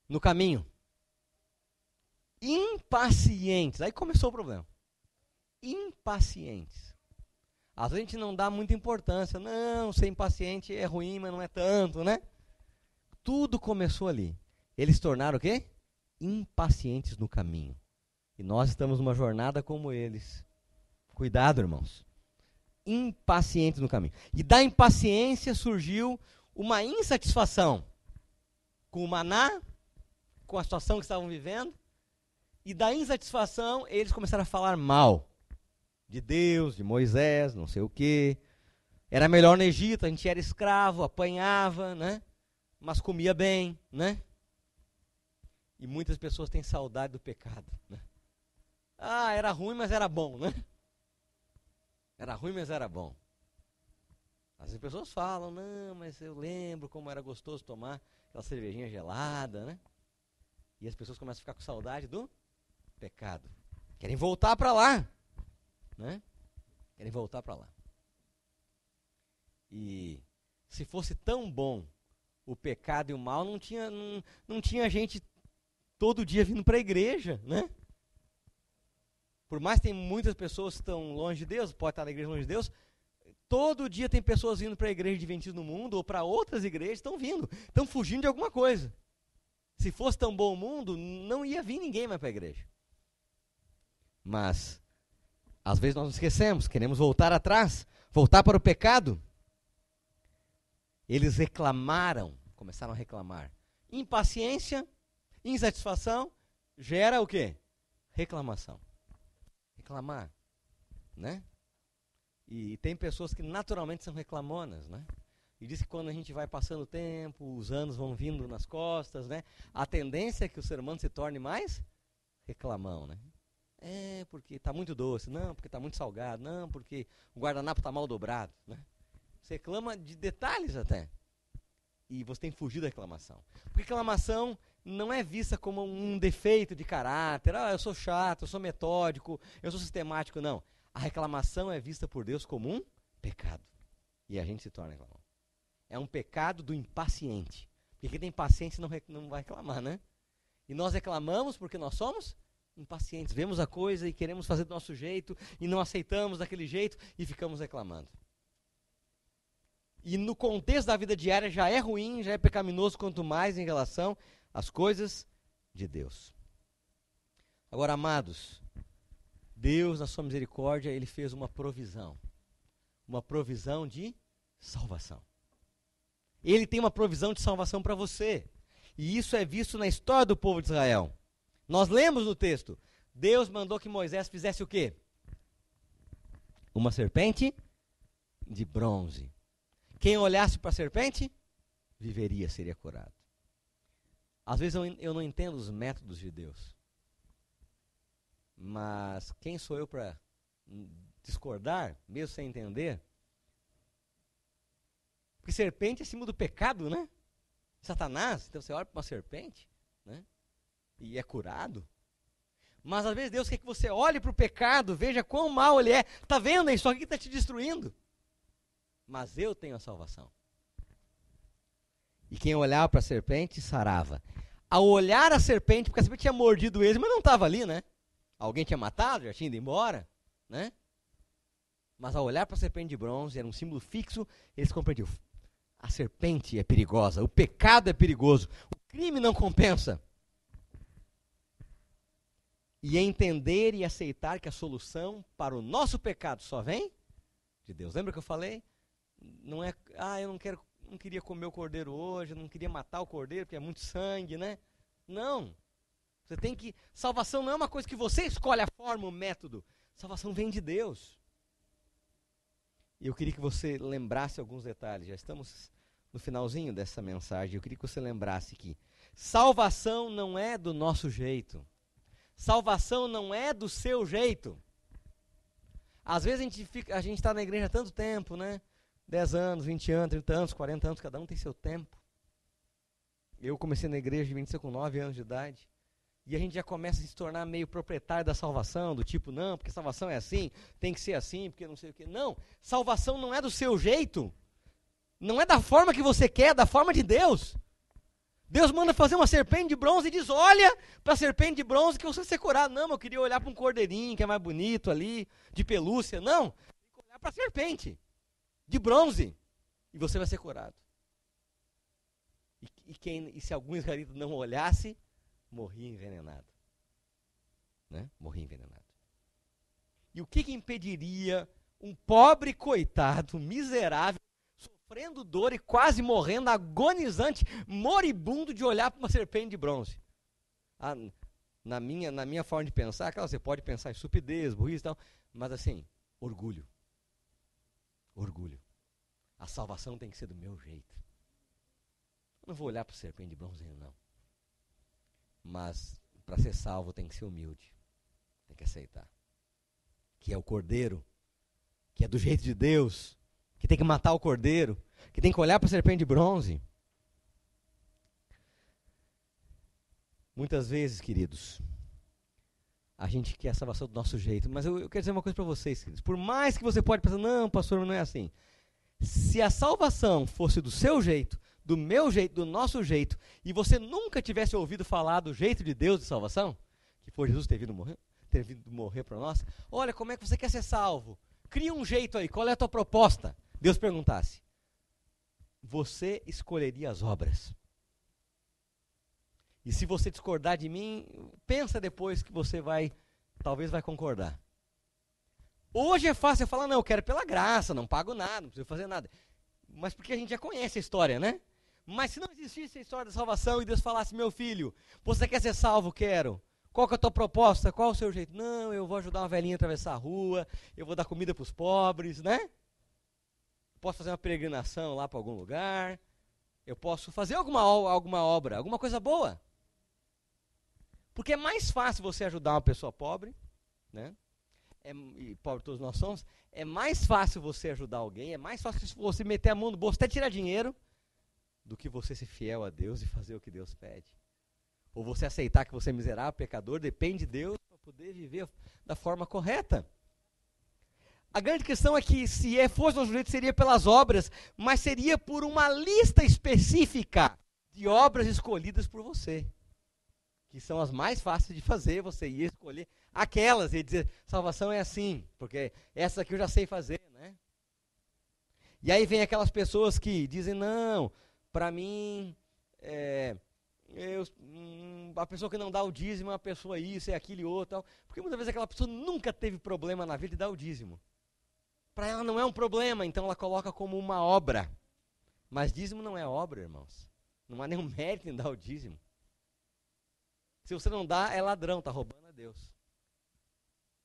No caminho. Impacientes. Aí começou o problema. impacientes. Às vezes a gente não dá muita importância. Não, ser impaciente é ruim, mas não é tanto, né? Tudo começou ali. Eles se tornaram o quê? Impacientes no caminho. E nós estamos numa jornada como eles. Cuidado, irmãos. Impacientes no caminho. E da impaciência surgiu uma insatisfação com o maná, com a situação que estavam vivendo. E da insatisfação, eles começaram a falar mal de Deus, de Moisés, não sei o quê. Era melhor no Egito, a gente era escravo, apanhava, né? Mas comia bem, né? E muitas pessoas têm saudade do pecado, né? Ah, era ruim, mas era bom, né? Era ruim, mas era bom. As pessoas falam, não, mas eu lembro como era gostoso tomar aquela cervejinha gelada, né? E as pessoas começam a ficar com saudade do pecado. Querem voltar para lá, né? Querem voltar para lá. E se fosse tão bom o pecado e o mal, não tinha gente todo dia vindo para a igreja, né? Por mais que tem muitas pessoas que estão longe de Deus, pode estar na igreja longe de Deus, todo dia tem pessoas vindo para a igreja adventista no mundo, ou para outras igrejas, estão fugindo de alguma coisa. Se fosse tão bom o mundo, não ia vir ninguém mais para a igreja. Mas, às vezes nós nos esquecemos, queremos voltar atrás, voltar para o pecado. Eles reclamaram, começaram a reclamar. Impaciência, insatisfação, gera o quê? Reclamação. Reclamar, né? E tem pessoas que naturalmente são reclamonas, né? E diz que quando a gente vai passando o tempo, os anos vão vindo nas costas, né? A tendência é que o ser humano se torne mais reclamão, né? É, porque está muito doce, não, porque está muito salgado, não, porque o guardanapo está mal dobrado, né? Você reclama de detalhes até. E você tem que fugir da reclamação. Porque reclamação não é vista como um defeito de caráter. Ah, eu sou chato, eu sou metódico, eu sou sistemático. Não. A reclamação é vista por Deus como um pecado. E a gente se torna reclamão. É um pecado do impaciente. Porque quem tem paciência não vai reclamar, né? E nós reclamamos porque nós somos impacientes. Vemos a coisa e queremos fazer do nosso jeito e não aceitamos daquele jeito e ficamos reclamando. E no contexto da vida diária já é ruim, já é pecaminoso, quanto mais em relação às coisas de Deus. Agora, amados, Deus, na sua misericórdia, Ele fez uma provisão de salvação. Ele tem uma provisão de salvação para você. E isso é visto na história do povo de Israel. Nós lemos no texto, Deus mandou que Moisés fizesse o quê? Uma serpente de bronze. Quem olhasse para a serpente, viveria, seria curado. Às vezes eu não entendo os métodos de Deus. Mas quem sou eu para discordar, mesmo sem entender? Porque serpente é símbolo do pecado, né? Satanás, então você olha para uma serpente, né? E é curado. Mas às vezes Deus quer que você olhe para o pecado, veja quão mal ele é. Está vendo isso aqui está te destruindo? Mas eu tenho a salvação. E quem olhava para a serpente, sarava. Ao olhar a serpente, porque a serpente tinha mordido eles, mas não estava ali, né? Alguém tinha matado, já tinha ido embora, né? Mas ao olhar para a serpente de bronze, era um símbolo fixo, eles compreendiam. A serpente é perigosa, o pecado é perigoso, o crime não compensa. E entender e aceitar que a solução para o nosso pecado só vem de Deus. Lembra que eu falei? Não é, eu não queria comer o cordeiro hoje, eu não queria matar o cordeiro porque é muito sangue, né? Não. Você tem que, salvação não é uma coisa que você escolhe a forma, o método. Salvação vem de Deus. E eu queria que você lembrasse alguns detalhes. Já estamos no finalzinho dessa mensagem. Eu queria que você lembrasse que salvação não é do nosso jeito. Salvação não é do seu jeito. Às vezes a gente está na igreja há tanto tempo, né? 10 anos, 20 anos, 30 anos, 40 anos, cada um tem seu tempo. Eu comecei na igreja adventista com 9 anos de idade. E a gente já começa a se tornar meio proprietário da salvação, do tipo, não, porque salvação é assim, tem que ser assim, porque não sei o quê. Não, salvação não é do seu jeito. Não é da forma que você quer, é da forma de Deus. Deus manda fazer uma serpente de bronze e diz, olha para a serpente de bronze que você vai ser curado. Não, eu queria olhar para um cordeirinho que é mais bonito ali, de pelúcia. Não, tem que olhar para a serpente de bronze e você vai ser curado. E se algum israelita não olhasse, morria envenenado. Né? Morria envenenado. E o que impediria um pobre coitado, miserável, sofrendo dor e quase morrendo, agonizante, moribundo, de olhar para uma serpente de bronze? Na minha forma de pensar, claro, você pode pensar em estupidez, burrice e tal, mas assim, orgulho. Orgulho. A salvação tem que ser do meu jeito. Eu não vou olhar para a serpente de bronze, não. Mas, para ser salvo, tem que ser humilde. Tem que aceitar. Que é o cordeiro, que é do jeito de Deus, que tem que matar o cordeiro, que tem que olhar para a serpente de bronze. Muitas vezes, queridos, a gente quer a salvação do nosso jeito, mas eu quero dizer uma coisa para vocês, queridos. Por mais que você pode pensar, não, pastor, não é assim. Se a salvação fosse do seu jeito, do meu jeito, do nosso jeito, e você nunca tivesse ouvido falar do jeito de Deus de salvação, que foi Jesus ter vindo morrer para nós, olha, como é que você quer ser salvo? Cria um jeito aí, qual é a tua proposta? Deus perguntasse, você escolheria as obras. E se você discordar de mim, pensa depois que você talvez vai concordar. Hoje é fácil eu falar, não, eu quero pela graça, não pago nada, não preciso fazer nada. Mas porque a gente já conhece a história, né? Mas se não existisse a história da salvação e Deus falasse, meu filho, você quer ser salvo? Quero. Qual que é a tua proposta? Qual é o seu jeito? Não, eu vou ajudar uma velhinha a atravessar a rua, eu vou dar comida para os pobres, né? Posso fazer uma peregrinação lá para algum lugar, eu posso fazer alguma obra, alguma coisa boa. Porque é mais fácil você ajudar uma pessoa pobre, né? E pobre todos nós somos, é mais fácil você ajudar alguém, é mais fácil você meter a mão no bolso, até tirar dinheiro, do que você ser fiel a Deus e fazer o que Deus pede. Ou você aceitar que você é miserável, pecador, depende de Deus para poder viver da forma correta. A grande questão é que se fosse nosso jeito, seria pelas obras, mas seria por uma lista específica de obras escolhidas por você. Que são as mais fáceis de fazer, você ia escolher aquelas e dizer, salvação é assim, porque essa aqui eu já sei fazer, né? E aí vem aquelas pessoas que dizem, não, para mim, a pessoa que não dá o dízimo é uma pessoa isso, é aquilo e outro, tal. Porque muitas vezes aquela pessoa nunca teve problema na vida de dar o dízimo. Para ela não é um problema, então ela coloca como uma obra. Mas dízimo não é obra, irmãos. Não há nenhum mérito em dar o dízimo. Se você não dá, é ladrão, está roubando a Deus.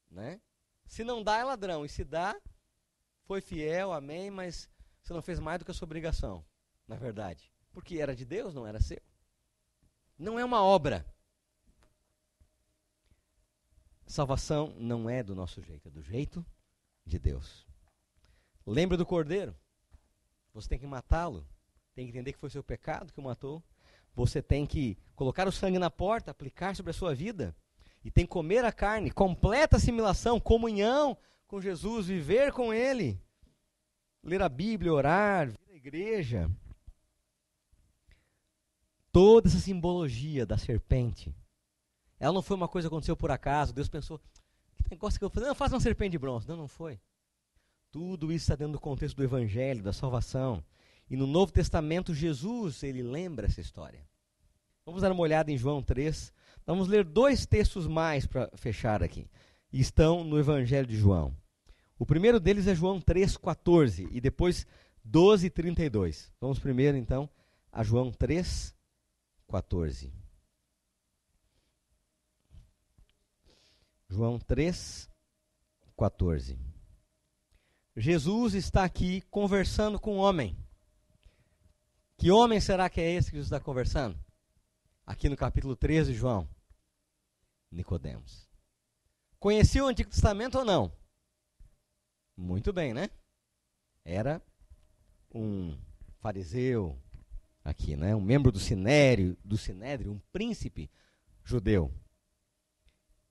Né? Se não dá, é ladrão. E se dá, foi fiel, amém, mas você não fez mais do que a sua obrigação, na verdade. Porque era de Deus, não era seu. Não é uma obra. Salvação não é do nosso jeito, é do jeito de Deus. Lembra do cordeiro? Você tem que matá-lo. Tem que entender que foi o seu pecado que o matou. Você tem que colocar o sangue na porta, aplicar sobre a sua vida. E tem que comer a carne, completa assimilação, comunhão com Jesus, viver com Ele. Ler a Bíblia, orar, vir à igreja. Toda essa simbologia da serpente, ela não foi uma coisa que aconteceu por acaso. Deus pensou, que negócio que eu vou fazer? Não, faz uma serpente de bronze. Não foi. Tudo isso está dentro do contexto do Evangelho, da salvação. E no Novo Testamento, Jesus, ele lembra essa história. Vamos dar uma olhada em João 3. Vamos ler 2 textos mais para fechar aqui. E estão no Evangelho de João. O primeiro deles é João 3,14 e depois 12,32. Vamos primeiro, então, a João 3,14. João 3,14. Jesus está aqui conversando com um homem. Que homem será que é esse que Jesus está conversando? Aqui no capítulo 13 de João. Nicodemos. Conhecia o Antigo Testamento ou não? Muito bem, né? Era um fariseu aqui, né? Um membro do Sinédrio, um príncipe judeu.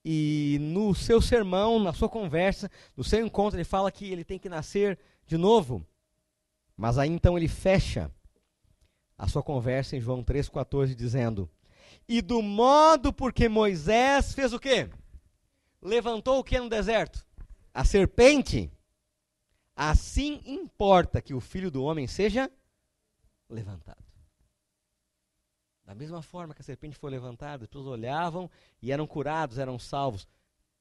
E no seu sermão, na sua conversa, no seu encontro, ele fala que ele tem que nascer de novo. Mas aí então ele fecha a sua conversa em João 3,14, dizendo: e do modo porque Moisés fez o quê? Levantou o que no deserto? A serpente. Assim importa que o Filho do Homem seja levantado. Da mesma forma que a serpente foi levantada, as pessoas olhavam e eram curados, eram salvos.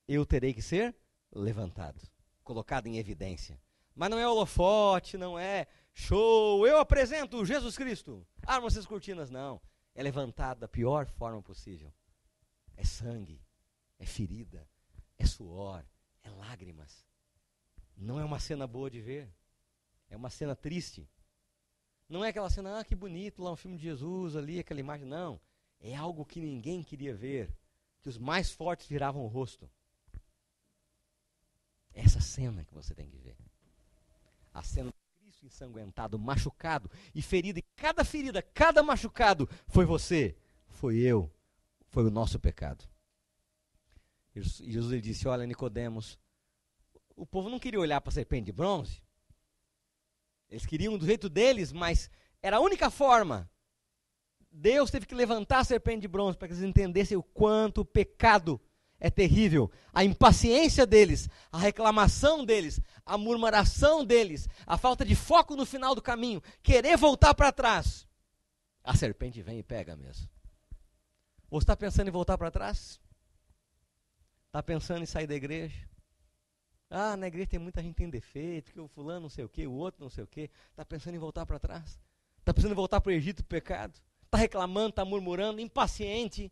Eu terei que ser levantado, colocado em evidência. Mas não é holofote, não é show, eu apresento Jesus Cristo. Arma essas cortinas, não. É levantado da pior forma possível. É sangue, é ferida, é suor, é lágrimas. Não é uma cena boa de ver. É uma cena triste. Não é aquela cena, que bonito, lá um filme de Jesus, ali, aquela imagem. Não. É algo que ninguém queria ver. Que os mais fortes viravam o rosto. Essa cena que você tem que ver. A cena de Cristo ensanguentado, machucado e ferido. E cada ferida, cada machucado foi você, foi eu, foi o nosso pecado. E Jesus ele disse: olha, Nicodemos, o povo não queria olhar para a serpente de bronze. Eles queriam do jeito deles, mas era a única forma. Deus teve que levantar a serpente de bronze para que eles entendessem o quanto o pecado é terrível. A impaciência deles, a reclamação deles, a murmuração deles, a falta de foco no final do caminho, querer voltar para trás. A serpente vem e pega mesmo. Você está pensando em voltar para trás? Está pensando em sair da igreja? Na igreja tem muita gente que tem defeito, que o fulano não sei o quê, o outro não sei o quê. Está pensando em voltar para trás? Está pensando em voltar para o Egito do pecado? Está reclamando, está murmurando, impaciente?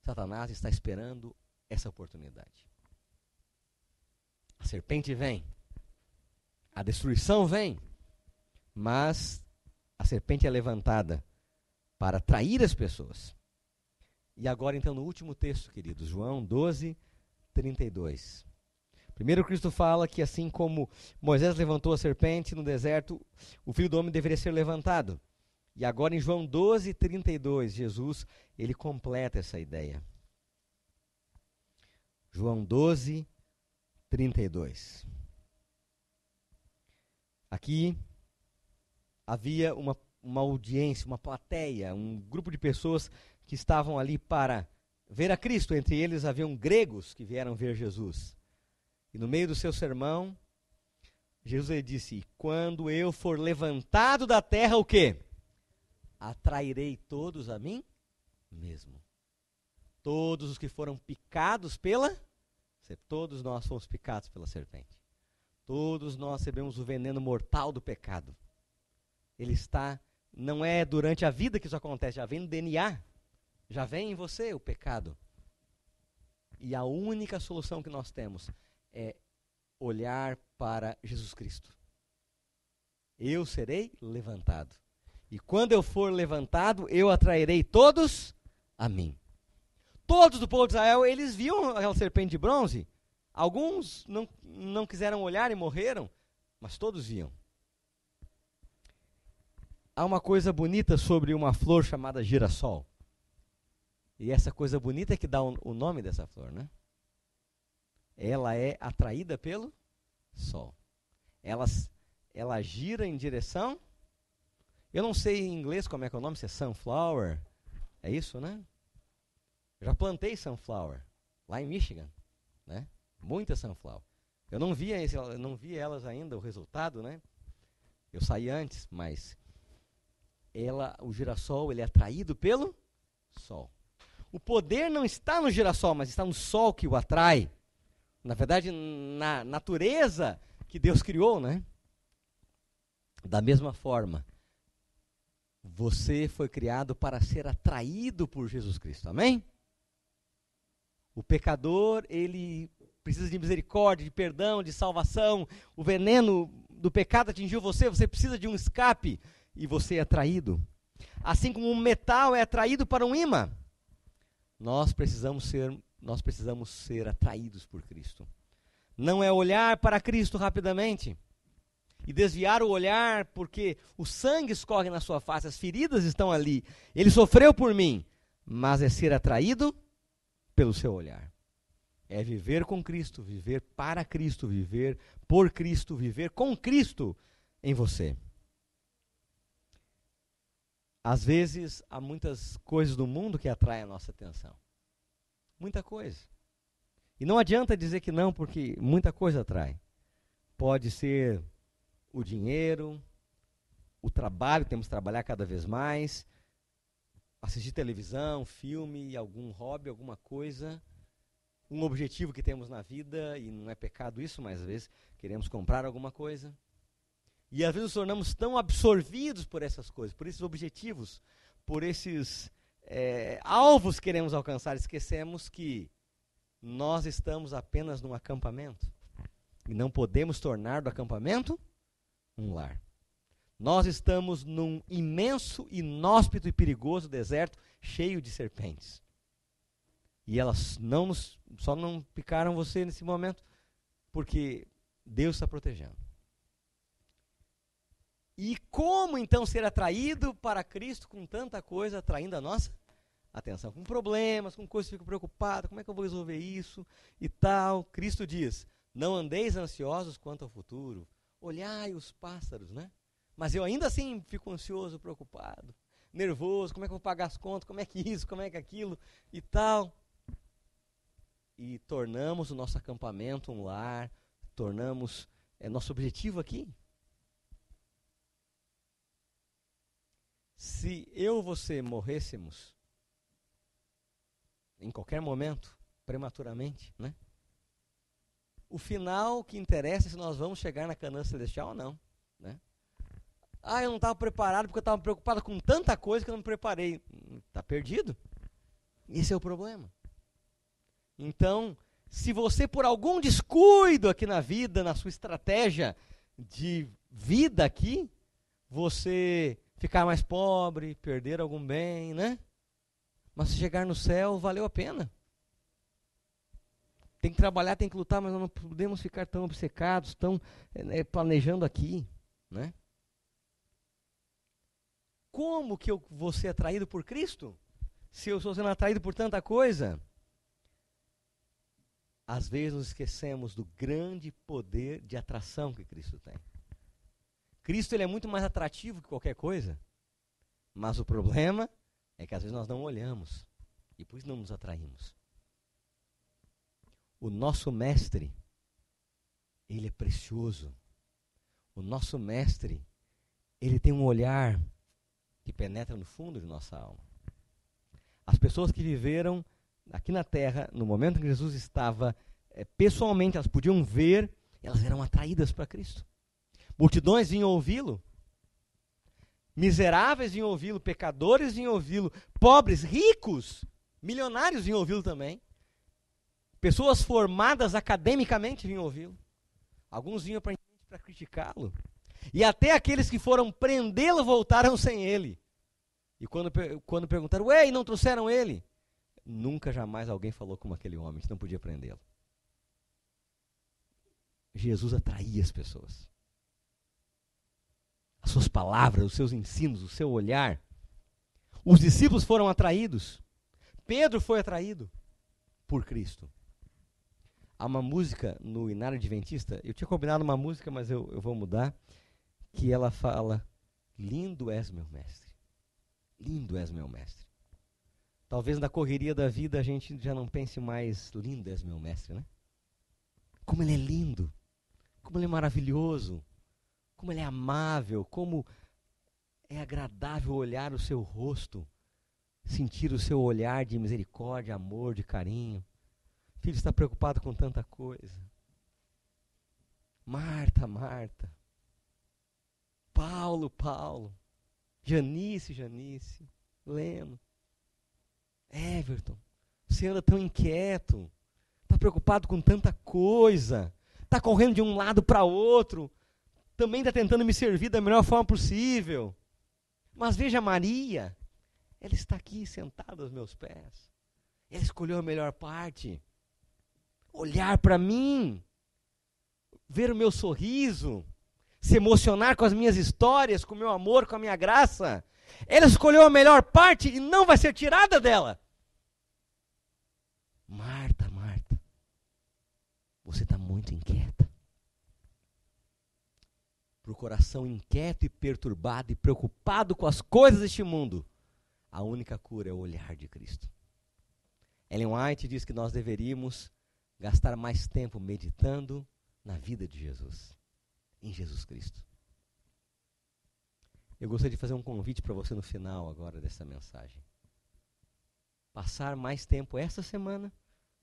Satanás está esperando essa oportunidade. A serpente vem, a destruição vem, mas a serpente é levantada para atrair as pessoas. E agora então no último texto, queridos, João 12, 32. Primeiro Cristo fala que assim como Moisés levantou a serpente no deserto, o Filho do Homem deveria ser levantado. E agora em João 12, 32, Jesus, ele completa essa ideia. João 12, 32. Aqui havia uma audiência, uma plateia, um grupo de pessoas que estavam ali para ver a Cristo. Entre eles haviam gregos que vieram ver Jesus. E no meio do seu sermão, Jesus ele disse: quando eu for levantado da terra, o quê? Atrairei todos a mim mesmo. Todos os que foram picados todos nós fomos picados pela serpente. Todos nós recebemos o veneno mortal do pecado. Ele está, não é durante a vida que isso acontece, já vem no DNA. Já vem em você o pecado. E a única solução que nós temos é olhar para Jesus Cristo. Eu serei levantado. E quando eu for levantado, eu atrairei todos a mim. Todos do povo de Israel, eles viam aquela serpente de bronze. Alguns não quiseram olhar e morreram, mas todos viam. Há uma coisa bonita sobre uma flor chamada girassol. E essa coisa bonita é que dá o nome dessa flor, né? Ela é atraída pelo sol. Ela gira em direção... Eu não sei em inglês como é que é o nome, se é sunflower. É isso, né? Eu já plantei sunflower lá em Michigan, né? Muita sunflower. Eu não vi elas ainda, o resultado, né? Eu saí antes, mas o girassol, ele é atraído pelo sol. O poder não está no girassol, mas está no sol que o atrai. Na verdade, na natureza que Deus criou, né? Da mesma forma, você foi criado para ser atraído por Jesus Cristo, amém? O pecador, ele precisa de misericórdia, de perdão, de salvação. O veneno do pecado atingiu você, você precisa de um escape e você é atraído. Assim como um metal é atraído para um ímã, nós precisamos ser atraídos por Cristo. Não é olhar para Cristo rapidamente e desviar o olhar porque o sangue escorre na sua face, as feridas estão ali. Ele sofreu por mim, mas é ser atraído pelo seu olhar. É viver com Cristo, viver para Cristo, viver por Cristo, viver com Cristo em você. Às vezes, há muitas coisas do mundo que atraem a nossa atenção. Muita coisa. E não adianta dizer que não, porque muita coisa atrai. Pode ser o dinheiro, o trabalho, temos que trabalhar cada vez mais, assistir televisão, filme, algum hobby, alguma coisa, um objetivo que temos na vida, e não é pecado isso, mas às vezes queremos comprar alguma coisa. E às vezes nos tornamos tão absorvidos por essas coisas, por esses objetivos, por esses alvos que queremos alcançar, esquecemos que nós estamos apenas num acampamento. E não podemos tornar do acampamento um lar. Nós estamos num imenso, inóspito e perigoso deserto cheio de serpentes. E elas só não picaram você nesse momento porque Deus está protegendo. E como então ser atraído para Cristo com tanta coisa atraindo a nossa atenção? Com problemas, com coisas que fico preocupado, como é que eu vou resolver isso e tal. Cristo diz, não andeis ansiosos quanto ao futuro, olhai os pássaros, né? Mas eu ainda assim fico ansioso, preocupado, nervoso, como é que eu vou pagar as contas, como é que isso, como é que aquilo e tal. E tornamos o nosso acampamento um lar, tornamos nosso objetivo aqui. Se eu e você morrêssemos em qualquer momento, prematuramente, né? O final que interessa é se nós vamos chegar na Canaã Celestial ou não, né? Eu não estava preparado porque eu estava preocupado com tanta coisa que eu não me preparei. Está perdido. Esse é o problema. Então, se você por algum descuido aqui na vida, na sua estratégia de vida aqui, você ficar mais pobre, perder algum bem, né? Mas se chegar no céu, valeu a pena. Tem que trabalhar, tem que lutar, mas nós não podemos ficar tão obcecados, tão planejando aqui, né? Como que eu vou ser atraído por Cristo? Se eu estou sendo atraído por tanta coisa? Às vezes nos esquecemos do grande poder de atração que Cristo tem. Cristo ele é muito mais atrativo que qualquer coisa, mas o problema é que às vezes nós não olhamos e por isso não nos atraímos. O nosso mestre, ele é precioso. O nosso mestre, ele tem um olhar que penetra no fundo de nossa alma. As pessoas que viveram aqui na terra, no momento em que Jesus estava pessoalmente, elas podiam ver, elas eram atraídas para Cristo. Multidões vinham ouvi-lo, miseráveis vinham ouvi-lo, pecadores vinham ouvi-lo, pobres, ricos, milionários vinham ouvi-lo também. Pessoas formadas academicamente vinham ouvi-lo. Alguns vinham para criticá-lo. E até aqueles que foram prendê-lo voltaram sem ele. E quando perguntaram, ué, e não trouxeram ele? Nunca, jamais alguém falou como aquele homem, que não podia prendê-lo. Jesus atraía as pessoas. As suas palavras, os seus ensinos, o seu olhar. Os discípulos foram atraídos. Pedro foi atraído por Cristo. Há uma música no Inário Adventista, eu tinha combinado uma música, mas eu vou mudar, que ela fala, lindo és meu mestre. Lindo és meu mestre. Talvez na correria da vida a gente já não pense mais, lindo és meu mestre, né? Como ele é lindo, como ele é maravilhoso, como ele é amável, como é agradável olhar o seu rosto, sentir o seu olhar de misericórdia, amor, de carinho. Filho está preocupado com tanta coisa. Marta, Marta. Paulo, Paulo. Janice, Janice. Leno. Everton. Você anda tão inquieto. Está preocupado com tanta coisa. Está correndo de um lado para outro. Também está tentando me servir da melhor forma possível. Mas veja Maria. Ela está aqui sentada aos meus pés. Ela escolheu a melhor parte. Olhar para mim, ver o meu sorriso, se emocionar com as minhas histórias, com o meu amor, com a minha graça. Ela escolheu a melhor parte e não vai ser tirada dela. Marta, Marta, você está muito inquieta. para o coração inquieto e perturbado e preocupado com as coisas deste mundo, a única cura é o olhar de Cristo. Ellen White diz que nós deveríamos gastar mais tempo meditando na vida de Jesus, em Jesus Cristo. Eu gostaria de fazer um convite para você no final agora dessa mensagem. Passar mais tempo essa semana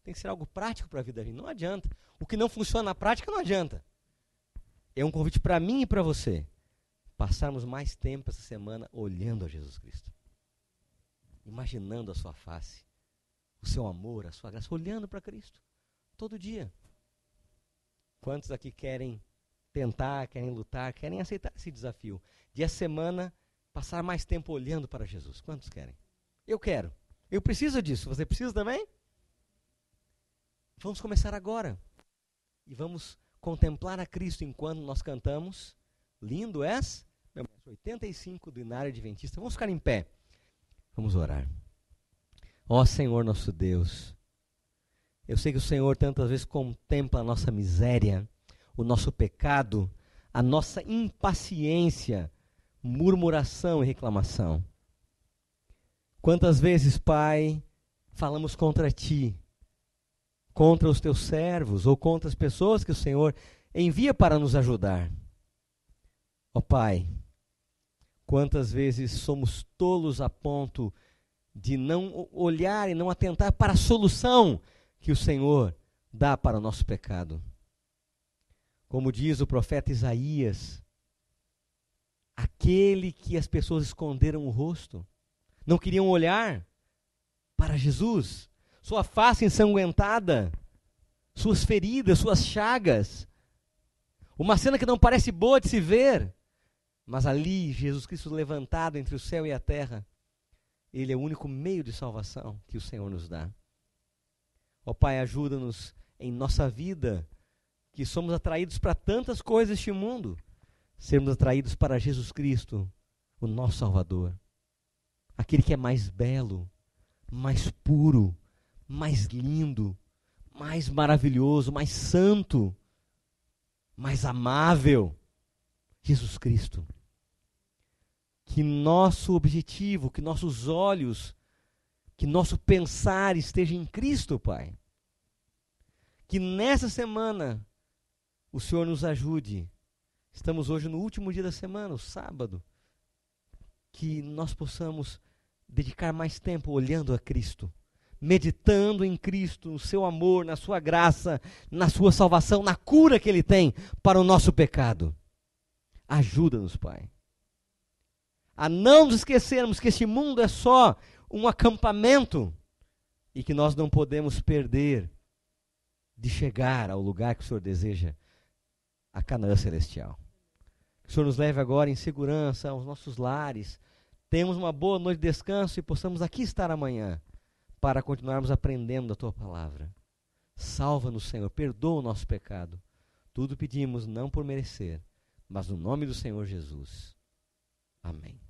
tem que ser algo prático para a vida da gente. Não adianta. O que não funciona na prática não adianta. É um convite para mim e para você. Passarmos mais tempo essa semana olhando a Jesus Cristo. Imaginando a sua face, o seu amor, a sua graça, olhando para Cristo. Todo dia. Quantos aqui querem tentar, querem lutar, querem aceitar esse desafio? De a semana, passar mais tempo olhando para Jesus. Quantos querem? Eu quero. Eu preciso disso. Você precisa também? Vamos começar agora. E vamos contemplar a Cristo enquanto nós cantamos. Lindo és, 85 do Inário Adventista. Vamos ficar em pé. Vamos orar. Ó Senhor nosso Deus, eu sei que o Senhor tantas vezes contempla a nossa miséria, o nosso pecado, a nossa impaciência, murmuração e reclamação. Quantas vezes, Pai, falamos contra Ti, contra os Teus servos ou contra as pessoas que o Senhor envia para nos ajudar. Ó Pai, quantas vezes somos tolos a ponto de não olhar e não atentar para a solução que o Senhor dá para o nosso pecado. Como diz o profeta Isaías, aquele que as pessoas esconderam o rosto, não queriam olhar para Jesus, sua face ensanguentada, suas feridas, suas chagas, uma cena que não parece boa de se ver, mas ali Jesus Cristo levantado entre o céu e a terra, Ele é o único meio de salvação que o Senhor nos dá. Ó Pai, ajuda-nos em nossa vida, que somos atraídos para tantas coisas deste mundo, sermos atraídos para Jesus Cristo, o nosso Salvador. Aquele que é mais belo, mais puro, mais lindo, mais maravilhoso, mais santo, mais amável. Jesus Cristo. Que nosso objetivo, que nossos olhos, que nosso pensar esteja em Cristo, Pai. Que nessa semana o Senhor nos ajude. Estamos hoje no último dia da semana, o sábado. Que nós possamos dedicar mais tempo olhando a Cristo, meditando em Cristo, no seu amor, na sua graça, na sua salvação, na cura que Ele tem para o nosso pecado. Ajuda-nos, Pai, a não nos esquecermos que este mundo é só um acampamento e que nós não podemos perder de chegar ao lugar que o Senhor deseja, a Canaã celestial. Que o Senhor nos leve agora em segurança aos nossos lares, tenhamos uma boa noite de descanso e possamos aqui estar amanhã para continuarmos aprendendo da Tua palavra. Salva-nos, Senhor, perdoa o nosso pecado. Tudo pedimos não por merecer, mas no nome do Senhor Jesus. Amém.